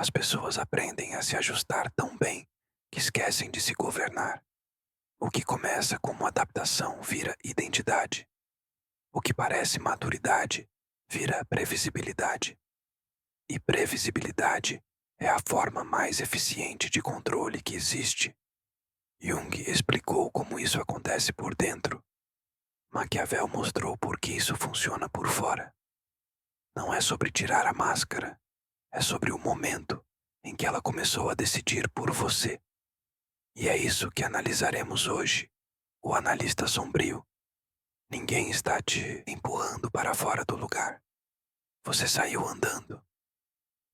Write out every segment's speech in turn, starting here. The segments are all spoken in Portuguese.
As pessoas aprendem a se ajustar tão bem que esquecem de se governar. O que começa como adaptação vira identidade. O que parece maturidade vira previsibilidade. E previsibilidade é a forma mais eficiente de controle que existe. Jung explicou como isso acontece por dentro. Maquiavel mostrou por que isso funciona por fora. Não é sobre tirar a máscara, é sobre o momento em que ela começou a decidir por você. E é isso que analisaremos hoje, o analista sombrio. Ninguém está te empurrando para fora do lugar. Você saiu andando.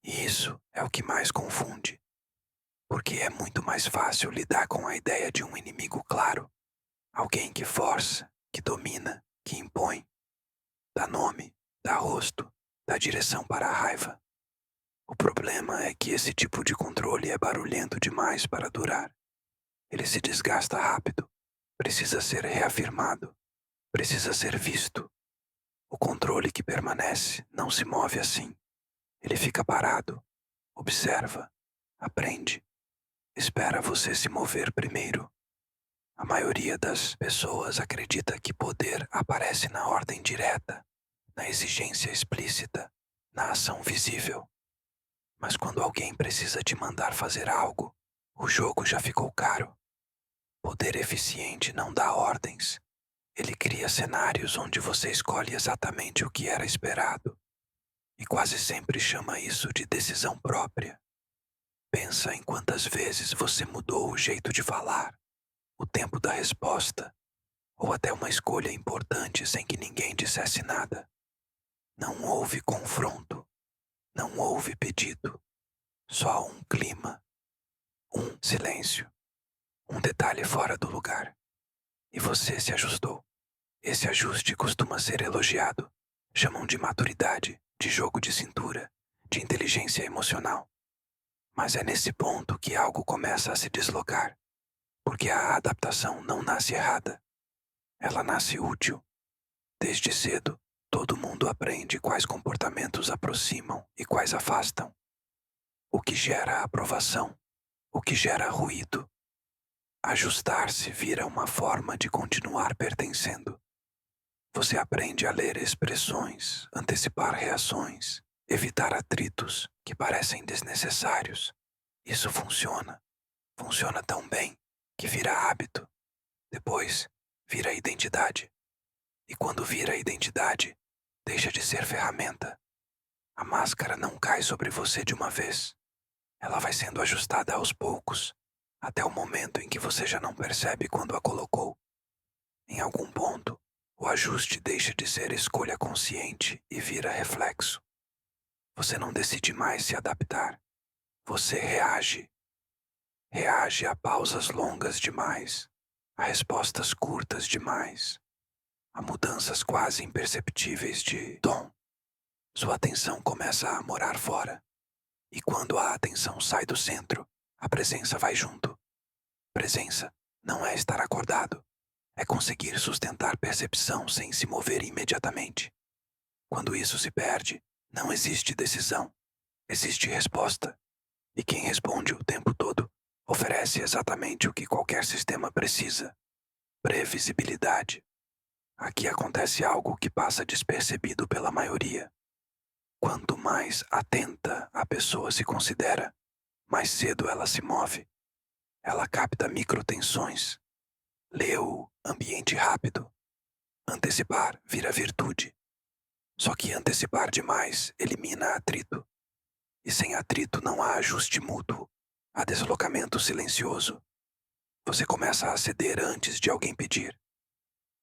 E isso é o que mais confunde, porque é muito mais fácil lidar com a ideia de um inimigo claro, alguém que força, que domina, que impõe, dá nome, dá rosto, dá direção para a raiva. O problema é que esse tipo de controle é barulhento demais para durar. Ele se desgasta rápido, precisa ser reafirmado, precisa ser visto. O controle que permanece não se move assim. Ele fica parado, observa, aprende, espera você se mover primeiro. A maioria das pessoas acredita que poder aparece na ordem direta, na exigência explícita, na ação visível. Mas quando alguém precisa te mandar fazer algo, o jogo já ficou caro. Poder eficiente não dá ordens. Ele cria cenários onde você escolhe exatamente o que era esperado. E quase sempre chama isso de decisão própria. Pensa em quantas vezes você mudou o jeito de falar, o tempo da resposta, ou até uma escolha importante sem que ninguém dissesse nada. Não houve confronto, não houve pedido, só um clima, um silêncio, um detalhe fora do lugar. E você se ajustou. Esse ajuste costuma ser elogiado. Chamam de maturidade, de jogo de cintura, de inteligência emocional. Mas é nesse ponto que algo começa a se deslocar, porque a adaptação não nasce errada. Ela nasce útil. Desde cedo, todo mundo aprende quais comportamentos aproximam e quais afastam. O que gera aprovação, o que gera ruído. Ajustar-se vira uma forma de continuar pertencendo. Você aprende a ler expressões, antecipar reações, evitar atritos que parecem desnecessários. Isso funciona. Funciona tão bem que vira hábito. Depois, vira identidade. E quando vira identidade, deixa de ser ferramenta. A máscara não cai sobre você de uma vez. Ela vai sendo ajustada aos poucos, até o momento em que você já não percebe quando a colocou. Em algum ponto, o ajuste deixa de ser escolha consciente e vira reflexo. Você não decide mais se adaptar. Você reage. Reage a pausas longas demais, a respostas curtas demais, a mudanças quase imperceptíveis de tom. Sua atenção começa a morar fora. E quando a atenção sai do centro, a presença vai junto. Presença não é estar acordado. É conseguir sustentar percepção sem se mover imediatamente. Quando isso se perde, não existe decisão. Existe resposta. E quem responde o tempo todo oferece exatamente o que qualquer sistema precisa: previsibilidade. Aqui acontece algo que passa despercebido pela maioria. Quanto mais atenta a pessoa se considera, mais cedo ela se move. Ela capta microtensões. Lê o ambiente rápido. Antecipar vira virtude. Só que antecipar demais elimina atrito. E sem atrito não há ajuste mútuo. Há deslocamento silencioso. Você começa a ceder antes de alguém pedir.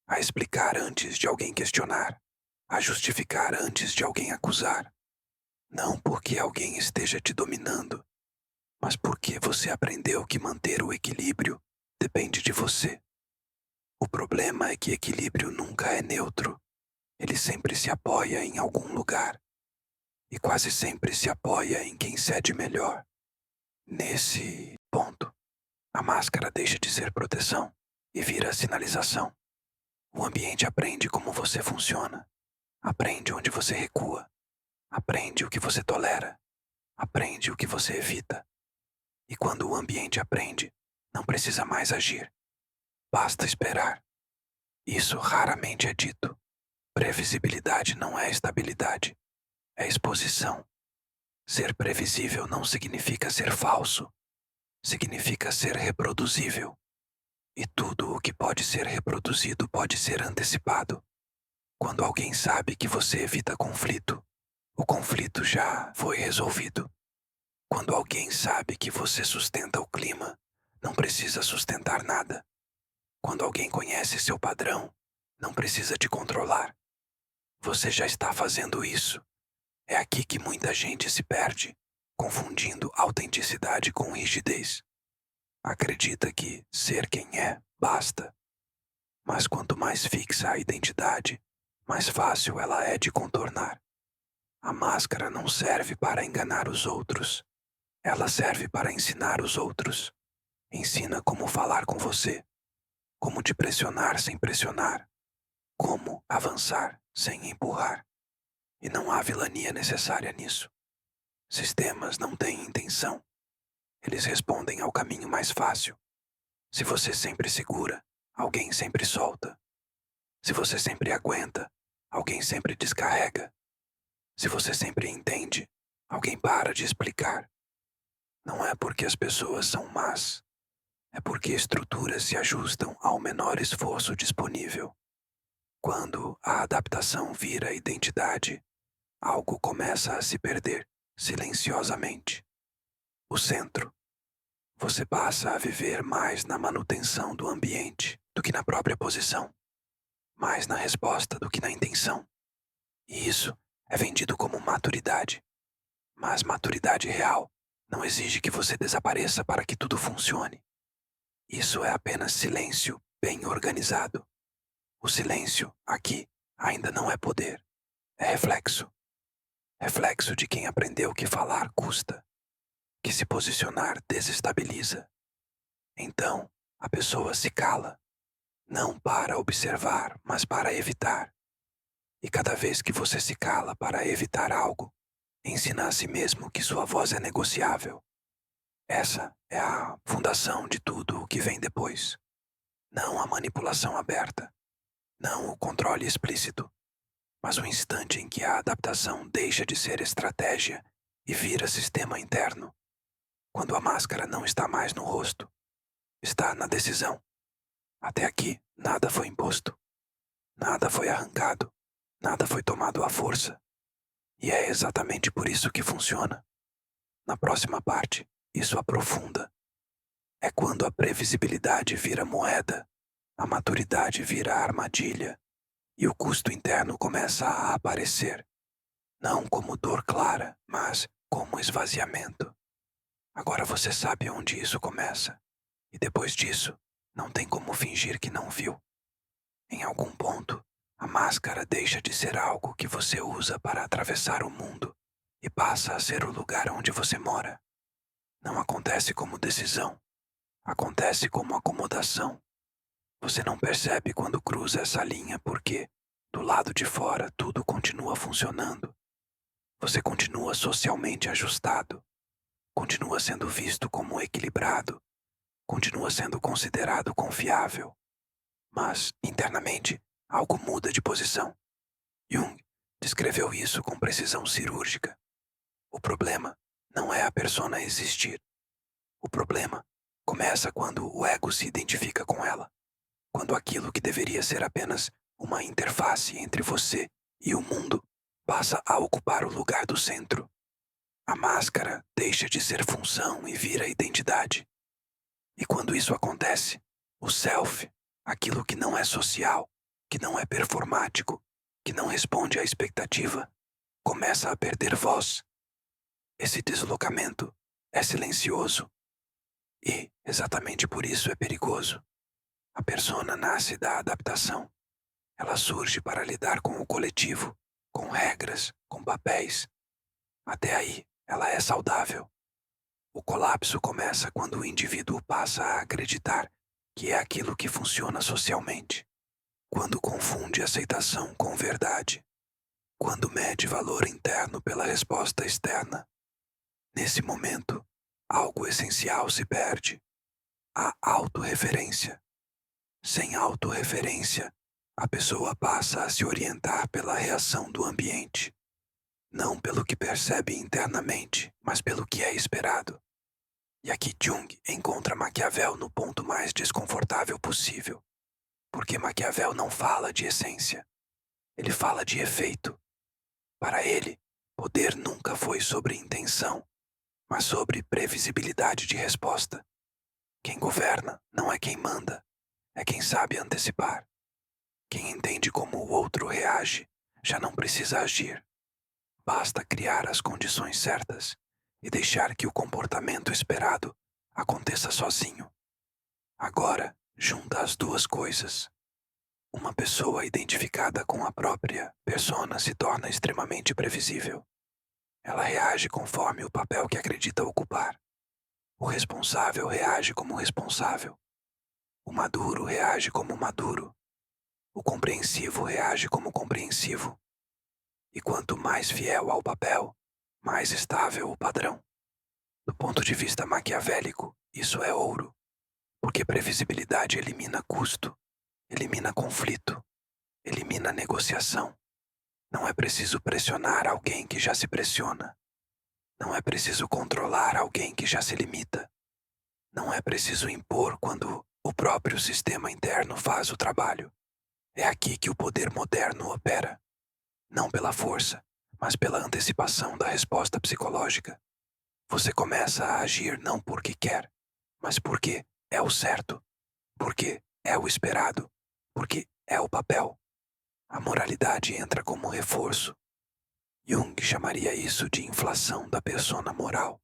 A explicar antes de alguém questionar. A justificar antes de alguém acusar. Não porque alguém esteja te dominando, mas porque você aprendeu que manter o equilíbrio depende de você. O problema é que equilíbrio nunca é neutro. Ele sempre se apoia em algum lugar. E quase sempre se apoia em quem cede melhor. Nesse ponto, a máscara deixa de ser proteção e vira sinalização. O ambiente aprende como você funciona. Aprende onde você recua. Aprende o que você tolera. aprende o que você evita. E quando o ambiente aprende, não precisa mais agir. Basta esperar. Isso raramente é dito. Previsibilidade não é estabilidade, é exposição. Ser previsível não significa ser falso, significa ser reproduzível. E tudo o que pode ser reproduzido pode ser antecipado. Quando alguém sabe que você evita conflito, o conflito já foi resolvido. Quando alguém sabe que você sustenta o clima, não precisa sustentar nada. Quando alguém conhece seu padrão, não precisa te controlar. Você já está fazendo isso. É aqui que muita gente se perde, confundindo autenticidade com rigidez. Acredita que ser quem é basta. Mas quanto mais fixa a identidade, mais fácil ela é de contornar. A máscara não serve para enganar os outros. Ela serve para ensinar os outros. Ensina como falar com você, como te pressionar sem pressionar, como avançar sem empurrar. E não há vilania necessária nisso. Sistemas não têm intenção. Eles respondem ao caminho mais fácil. Se você sempre segura, alguém sempre solta. Se você sempre aguenta, alguém sempre descarrega. Se você sempre entende, alguém para de explicar. Não é porque as pessoas são más. É porque estruturas se ajustam ao menor esforço disponível. Quando a adaptação vira identidade, algo começa a se perder silenciosamente. O centro. Você passa a viver mais na manutenção do ambiente do que na própria posição, mais na resposta do que na intenção. E isso é vendido como maturidade. Mas maturidade real não exige que você desapareça para que tudo funcione. Isso é apenas silêncio bem organizado. O silêncio, aqui, ainda não é poder. É reflexo. Reflexo de quem aprendeu que falar custa, que se posicionar desestabiliza. Então, a pessoa se cala, não para observar, mas para evitar. E cada vez que você se cala para evitar algo, ensina a si mesmo que sua voz é negociável. Essa é a fundação de tudo o que vem depois. Não a manipulação aberta, não o controle explícito, mas o instante em que a adaptação deixa de ser estratégia e vira sistema interno. Quando a máscara não está mais no rosto, está na decisão. Até aqui, nada foi imposto. Nada foi arrancado. Nada foi tomado à força. E é exatamente por isso que funciona. Na próxima parte, isso aprofunda. É quando a previsibilidade vira moeda, a maturidade vira armadilha e o custo interno começa a aparecer. Não como dor clara, mas como esvaziamento. Agora você sabe onde isso começa. E depois disso, não tem como fingir que não viu. Em algum ponto, a máscara deixa de ser algo que você usa para atravessar o mundo e passa a ser o lugar onde você mora. Não acontece como decisão, acontece como acomodação. Você não percebe quando cruza essa linha porque, do lado de fora, tudo continua funcionando. Você continua socialmente ajustado, continua sendo visto como equilibrado, continua sendo considerado confiável. Mas, internamente, algo muda de posição. Jung descreveu isso com precisão cirúrgica. O problema não é a persona existir. O problema começa quando o ego se identifica com ela. Quando aquilo que deveria ser apenas uma interface entre você e o mundo passa a ocupar o lugar do centro. A máscara deixa de ser função e vira identidade. E quando isso acontece, o self, aquilo que não é social, que não é performático, que não responde à expectativa, começa a perder voz. Esse deslocamento é silencioso e, exatamente por isso, é perigoso. A persona nasce da adaptação. Ela surge para lidar com o coletivo, com regras, com papéis. Até aí, ela é saudável. O colapso começa quando o indivíduo passa a acreditar que é aquilo que funciona socialmente. Quando confunde aceitação com verdade. Quando mede valor interno pela resposta externa. Nesse momento, algo essencial se perde: a autorreferência. Sem autorreferência, a pessoa passa a se orientar pela reação do ambiente, não pelo que percebe internamente, mas pelo que é esperado. E aqui Jung encontra Maquiavel no ponto mais desconfortável possível, porque Maquiavel não fala de essência, ele fala de efeito. Para ele, poder nunca foi sobre intenção, mas sobre previsibilidade de resposta. Quem governa não é quem manda, é quem sabe antecipar. Quem entende como o outro reage já não precisa agir. Basta criar as condições certas e deixar que o comportamento esperado aconteça sozinho. Agora, junta as duas coisas. Uma pessoa identificada com a própria persona se torna extremamente previsível. Ela reage conforme o papel que acredita ocupar. O responsável reage como responsável. O maduro reage como maduro. O compreensivo reage como compreensivo. E quanto mais fiel ao papel, mais estável o padrão. Do ponto de vista maquiavélico, isso é ouro, porque previsibilidade elimina custo, elimina conflito, elimina negociação. Não é preciso pressionar alguém que já se pressiona. Não é preciso controlar alguém que já se limita. Não é preciso impor quando o próprio sistema interno faz o trabalho. É aqui que o poder moderno opera. Não pela força, mas pela antecipação da resposta psicológica. Você começa a agir não porque quer, mas porque é o certo, porque é o esperado, porque é o papel. A moralidade entra como reforço. Jung chamaria isso de inflação da persona moral.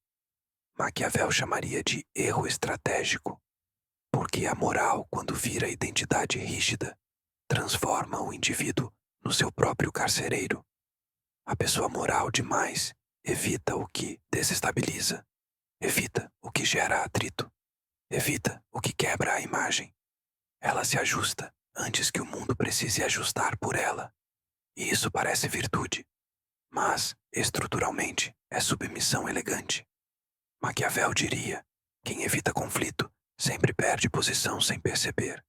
Maquiavel chamaria de erro estratégico, porque a moral, quando vira identidade rígida, transforma o indivíduo no seu próprio carcereiro. A pessoa moral demais evita o que desestabiliza, evita o que gera atrito, evita o que quebra a imagem. Ela se ajusta antes que o mundo precise ajustar por ela. E isso parece virtude, mas, estruturalmente, é submissão elegante. Maquiavel diria: quem evita conflito sempre perde posição sem perceber.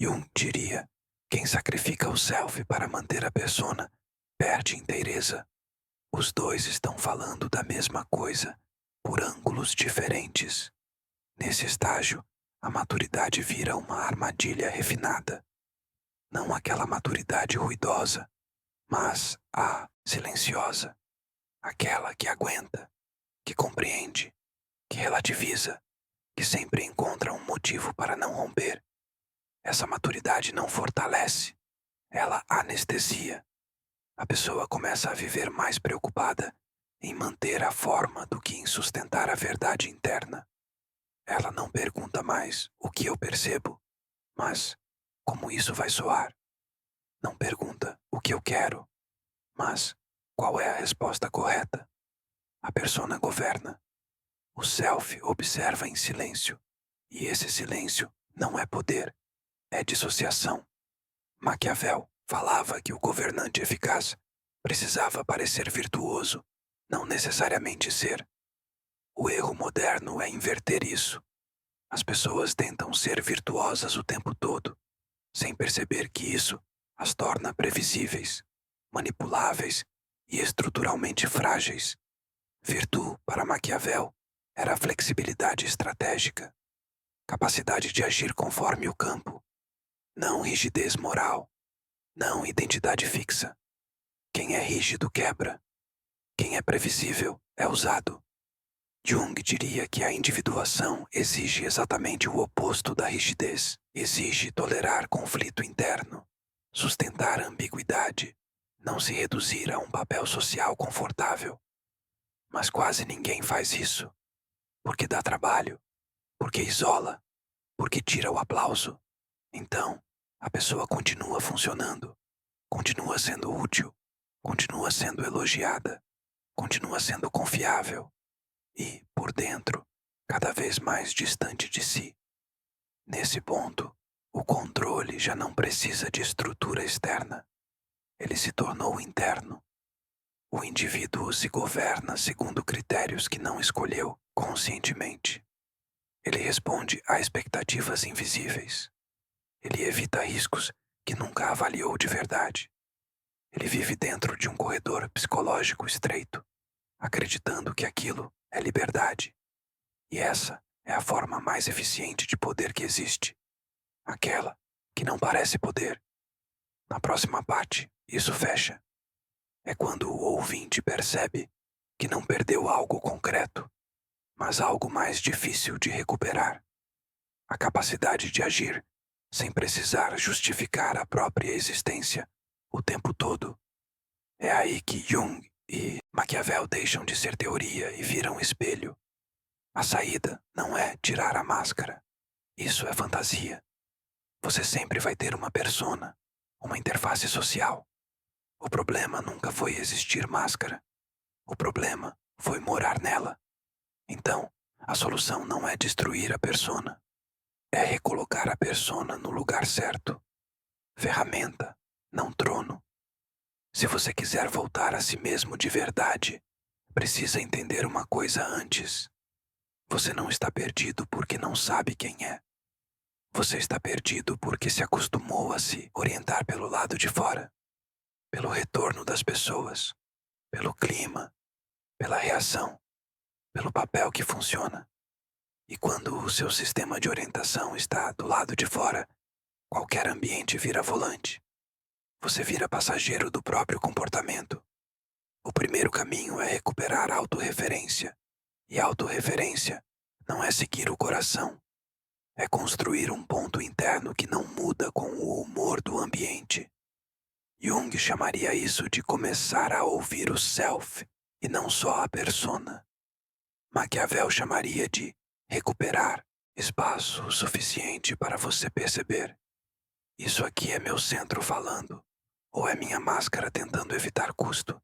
Jung diria: quem sacrifica o self para manter a persona perde inteireza. Os dois estão falando da mesma coisa, por ângulos diferentes. Nesse estágio, a maturidade vira uma armadilha refinada. Não aquela maturidade ruidosa, mas a silenciosa. Aquela que aguenta, que compreende, que relativiza, que sempre encontra um motivo para não romper. Essa maturidade não fortalece, ela anestesia. A pessoa começa a viver mais preocupada em manter a forma do que em sustentar a verdade interna. Ela não pergunta mais o que eu percebo, mas como isso vai soar. Não pergunta o que eu quero, mas qual é a resposta correta. A persona governa. O self observa em silêncio, e esse silêncio não é poder, é dissociação. Maquiavel falava que o governante eficaz precisava parecer virtuoso, não necessariamente ser. O erro moderno é inverter isso. As pessoas tentam ser virtuosas o tempo todo, sem perceber que isso as torna previsíveis, manipuláveis e estruturalmente frágeis. Virtude, para Maquiavel, era a flexibilidade estratégica, capacidade de agir conforme o campo, não rigidez moral, não identidade fixa. Quem é rígido quebra, quem é previsível é usado. Jung diria que a individuação exige exatamente o oposto da rigidez. Exige tolerar conflito interno, sustentar a ambiguidade, não se reduzir a um papel social confortável. Mas quase ninguém faz isso, porque dá trabalho, porque isola, porque tira o aplauso. Então, a pessoa continua funcionando, continua sendo útil, continua sendo elogiada, continua sendo confiável e, por dentro, cada vez mais distante de si. Nesse ponto, o controle já não precisa de estrutura externa. Ele se tornou interno. O indivíduo se governa segundo critérios que não escolheu conscientemente. Ele responde a expectativas invisíveis. Ele evita riscos que nunca avaliou de verdade. Ele vive dentro de um corredor psicológico estreito, acreditando que aquilo é liberdade. E essa é a forma mais eficiente de poder que existe. Aquela que não parece poder. Na próxima parte, isso fecha. É quando o ouvinte percebe que não perdeu algo concreto, mas algo mais difícil de recuperar. A capacidade de agir sem precisar justificar a própria existência o tempo todo. É aí que Jung e Maquiavel deixam de ser teoria e viram espelho. A saída não é tirar a máscara. Isso é fantasia. Você sempre vai ter uma persona, uma interface social. O problema nunca foi existir máscara. O problema foi morar nela. Então, a solução não é destruir a persona. É recolocar a persona no lugar certo. Ferramenta, não trono. Se você quiser voltar a si mesmo de verdade, precisa entender uma coisa antes. Você não está perdido porque não sabe quem é. Você está perdido porque se acostumou a se orientar pelo lado de fora, pelo retorno das pessoas, pelo clima, pela reação, pelo papel que funciona. E quando o seu sistema de orientação está do lado de fora, qualquer ambiente vira volante. Você vira passageiro do próprio comportamento. O primeiro caminho é recuperar a autorreferência. E a autorreferência não é seguir o coração. É construir um ponto interno que não muda com o humor do ambiente. Jung chamaria isso de começar a ouvir o self e não só a persona. Maquiavel chamaria de recuperar espaço suficiente para você perceber. Isso aqui é meu centro falando, ou é minha máscara tentando evitar custo?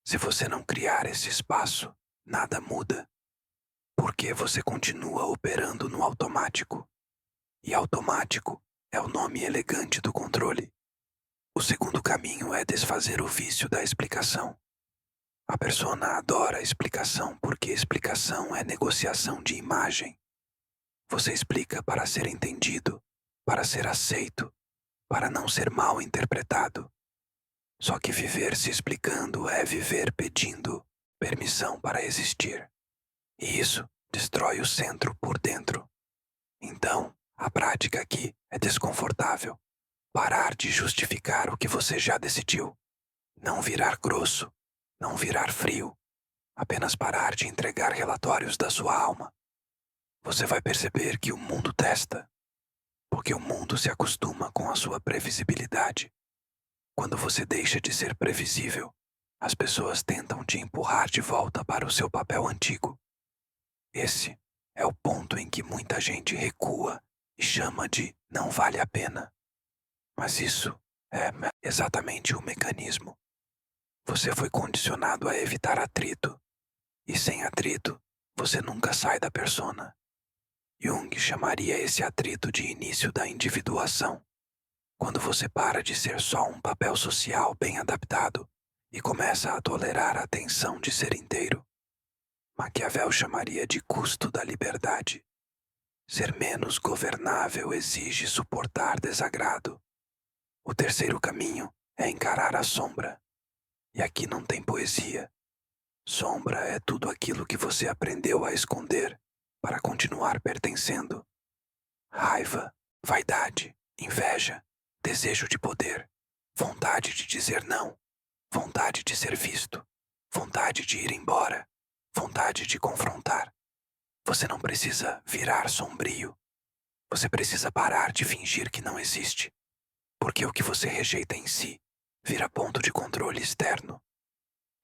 Se você não criar esse espaço, nada muda. Porque você continua operando no automático. E automático é o nome elegante do controle. O segundo caminho é desfazer o vício da explicação. A persona adora a explicação porque explicação é negociação de imagem. Você explica para ser entendido, para ser aceito, para não ser mal interpretado. Só que viver se explicando é viver pedindo permissão para existir. E isso destrói o centro por dentro. Então, a prática aqui é desconfortável. Parar de justificar o que você já decidiu. Não virar grosso, não virar frio. Apenas parar de entregar relatórios da sua alma. Você vai perceber que o mundo testa, porque o mundo se acostuma com a sua previsibilidade. Quando você deixa de ser previsível, as pessoas tentam te empurrar de volta para o seu papel antigo. Esse é o ponto em que muita gente recua e chama de não vale a pena. Mas isso é exatamente o mecanismo. Você foi condicionado a evitar atrito, e sem atrito, você nunca sai da persona. Jung chamaria esse atrito de início da individuação. Quando você para de ser só um papel social bem adaptado e começa a tolerar a tensão de ser inteiro. Maquiavel chamaria de custo da liberdade. Ser menos governável exige suportar desagrado. O terceiro caminho é encarar a sombra. E aqui não tem poesia. Sombra é tudo aquilo que você aprendeu a esconder para continuar pertencendo. Raiva, vaidade, inveja, desejo de poder, vontade de dizer não, vontade de ser visto, vontade de ir embora, vontade de confrontar. Você não precisa virar sombrio. Você precisa parar de fingir que não existe. Porque o que você rejeita em si vira ponto de controle externo.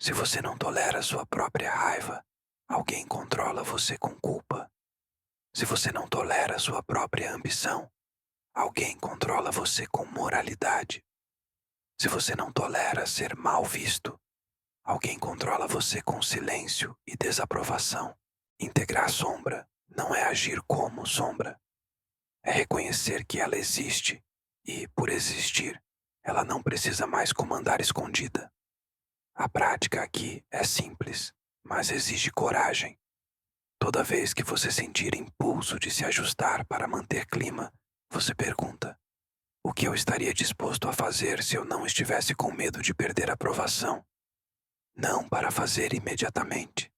Se você não tolera sua própria raiva, alguém controla você com culpa. Se você não tolera sua própria ambição, alguém controla você com moralidade. Se você não tolera ser mal visto, alguém controla você com silêncio e desaprovação. Integrar sombra não é agir como sombra. É reconhecer que ela existe e, por existir, ela não precisa mais comandar escondida. A prática aqui é simples, mas exige coragem. Toda vez que você sentir impulso de se ajustar para manter clima, você pergunta: o que eu estaria disposto a fazer se eu não estivesse com medo de perder a aprovação? Não para fazer imediatamente,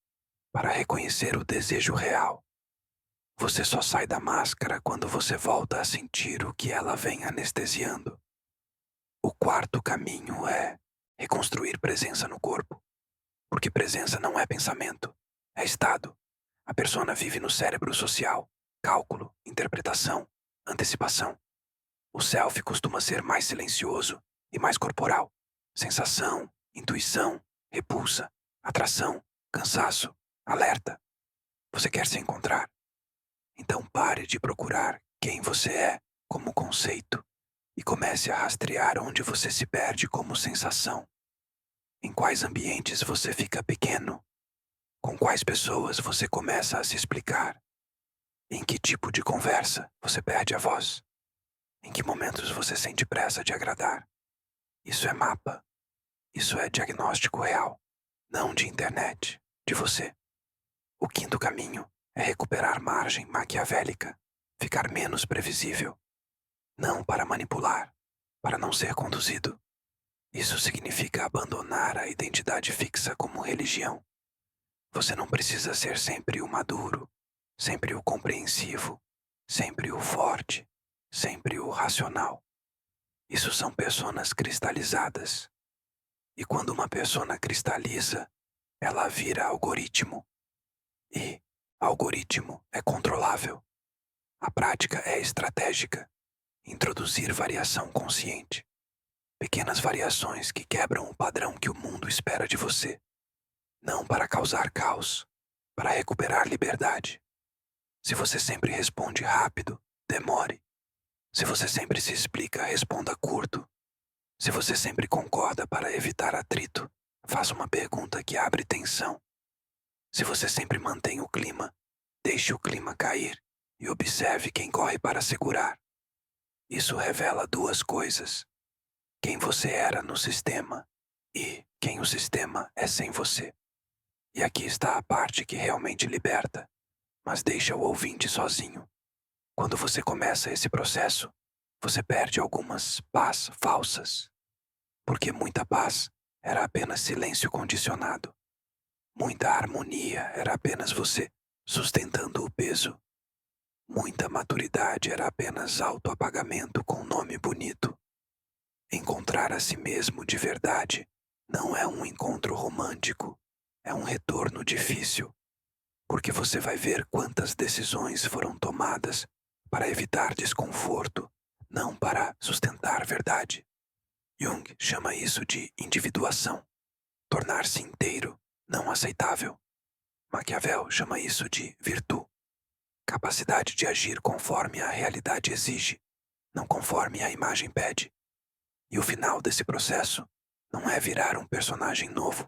para reconhecer o desejo real. Você só sai da máscara quando você volta a sentir o que ela vem anestesiando. O quarto caminho é reconstruir presença no corpo, porque presença não é pensamento, é estado. A persona vive no cérebro social, cálculo, interpretação, antecipação. O self costuma ser mais silencioso e mais corporal. Sensação, intuição, repulsa, atração, cansaço, alerta. Você quer se encontrar? Então pare de procurar quem você é como conceito e comece a rastrear onde você se perde como sensação. Em quais ambientes você fica pequeno? Com quais pessoas você começa a se explicar? Em que tipo de conversa você perde a voz? Em que momentos você sente pressa de agradar? Isso é mapa. Isso é diagnóstico real, não de internet, de você. O quinto caminho é recuperar margem maquiavélica, ficar menos previsível. Não para manipular, para não ser conduzido. Isso significa abandonar a identidade fixa como religião. Você não precisa ser sempre o maduro, sempre o compreensivo, sempre o forte, sempre o racional. Isso são personas cristalizadas. E quando uma persona cristaliza, ela vira algoritmo. E algoritmo é controlável. A prática é estratégica. Introduzir variação consciente. Pequenas variações que quebram o padrão que o mundo espera de você. Não para causar caos, para recuperar liberdade. Se você sempre responde rápido, demore. Se você sempre se explica, responda curto. Se você sempre concorda para evitar atrito, faça uma pergunta que abre tensão. Se você sempre mantém o clima, deixe o clima cair e observe quem corre para segurar. Isso revela duas coisas: quem você era no sistema e quem o sistema é sem você. E aqui está a parte que realmente liberta, mas deixa o ouvinte sozinho. Quando você começa esse processo, você perde algumas paz falsas. Porque muita paz era apenas silêncio condicionado. Muita harmonia era apenas você sustentando o peso. Muita maturidade era apenas autoapagamento com nome bonito. Encontrar a si mesmo de verdade não é um encontro romântico, é um retorno difícil, porque você vai ver quantas decisões foram tomadas para evitar desconforto, não para sustentar verdade. Jung chama isso de individuação, tornar-se inteiro, não aceitável. Maquiavel chama isso de virtude, capacidade de agir conforme a realidade exige, não conforme a imagem pede. E o final desse processo não é virar um personagem novo,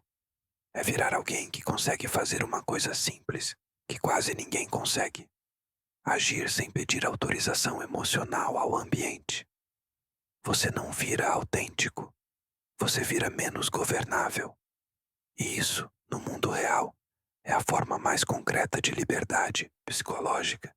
é virar alguém que consegue fazer uma coisa simples, que quase ninguém consegue. Agir sem pedir autorização emocional ao ambiente. Você não vira autêntico, você vira menos governável. E isso, no mundo real, é a forma mais concreta de liberdade psicológica.